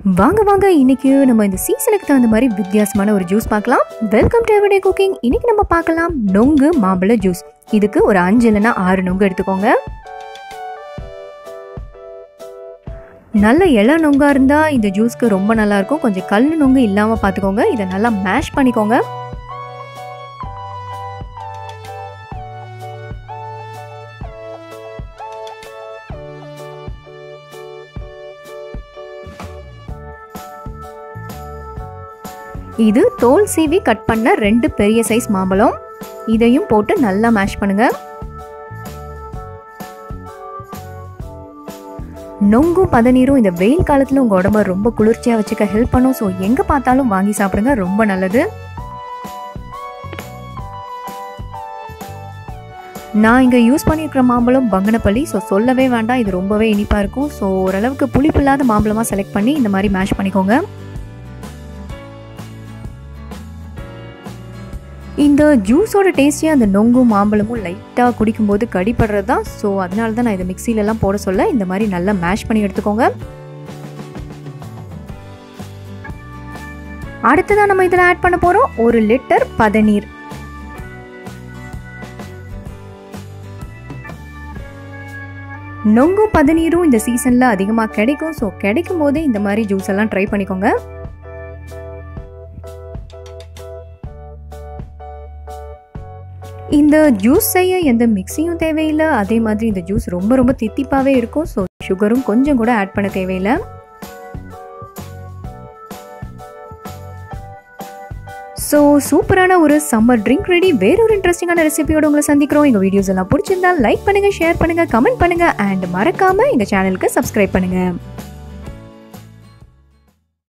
வாங்க வாங்க இன்னைக்கு நம்ம இந்த சீசனுக்கு தகுந்த மாதிரி வித்தியாசமான ஒரு ஜூஸ் பார்க்கலாம். Welcome to everyday cooking. இன்னைக்கு நம்ம பார்க்கலாம் நொங்கு மாம்பழ ஜூஸ். இதுக்கு ஒரு 5 இல்லைன்னா 6 நொங்கு எடுத்துக்கோங்க. நல்ல இள நொங்கா இருந்தா இந்த ஜூஸ்க்கு ரொம்ப நல்லா இருக்கும். கொஞ்சம் கல் நொங்கு இல்லாம பார்த்துக்கோங்க. இதை நல்லா மேஷ் பண்ணிக்கோங்க. இது தோல் சீவி கட் பண்ண 2 பெரிய சைஸ் மாம்பழம். இதையும் போட்டு நல்லா மேஷ் பண்ணுங்க. நொங்கும் பதநீரும் இந்த வெயில் காலத்துல உங்க உடம்ப ரொம்ப குளிர்ச்சியா வச்சுக்க ஹெல்ப் பண்ணும். ஸோ எங்க பார்த்தாலும் வாங்கி சாப்பிடுங்க, ரொம்ப நல்லது. நான் இங்கே யூஸ் பண்ணியிருக்கிற மாம்பழம் பங்கனப்பள்ளி. ஸோ சொல்லவே வேண்டாம், இது ரொம்பவே இனிப்பாக இருக்கும். ஸோ ஓரளவுக்கு புளிப்பு இல்லாத மாம்பழமாக செலக்ட் பண்ணி இந்த மாதிரி மேஷ் பண்ணிக்கோங்க. இந்த ஜூஸோட டேஸ்டியாக அந்த நொங்கும் மாம்பழமும் லைட்டாக குடிக்கும்போது கடிப்படுறது தான். ஸோ அதனால தான் நான் இதை மிக்சிலெலாம் போட சொல்ல இந்த மாதிரி நல்லா மேஷ் பண்ணி எடுத்துக்கோங்க. அடுத்ததான் நம்ம இதில் ஆட் பண்ண போகிறோம் 1 லிட்டர் பதநீர். நொங்கும் பதநீரும் இந்த சீசனில் அதிகமாக கிடைக்கும். ஸோ கிடைக்கும் போதே இந்த மாதிரி ஜூஸ் எல்லாம் ட்ரை பண்ணிக்கோங்க. இந்த ஜூஸ் செய்ய எந்த மிக்சியும் தேவையில்லை. அதே மாதிரி இந்த ஜூஸ் ரொம்ப ரொம்ப தித்திப்பாகவே இருக்கும். ஸோ சுகரும் கொஞ்சம் கூட ஆட் பண்ண தேவையில்லை. ஸோ சூப்பரான ஒரு சம்மர் ட்ரிங்க் ரெடி. வேறொரு இன்ட்ரெஸ்டிங்கான ரெசிபியோட உங்களை சந்திக்கிறோம். எங்கள் வீடியோஸ் எல்லாம் பிடிச்சிருந்தா லைக் பண்ணுங்கள், ஷேர் பண்ணுங்கள், கமெண்ட் பண்ணுங்கள் அண்ட் மறக்காமல் எங்கள் சேனலுக்கு சப்ஸ்கிரைப் பண்ணுங்கள்.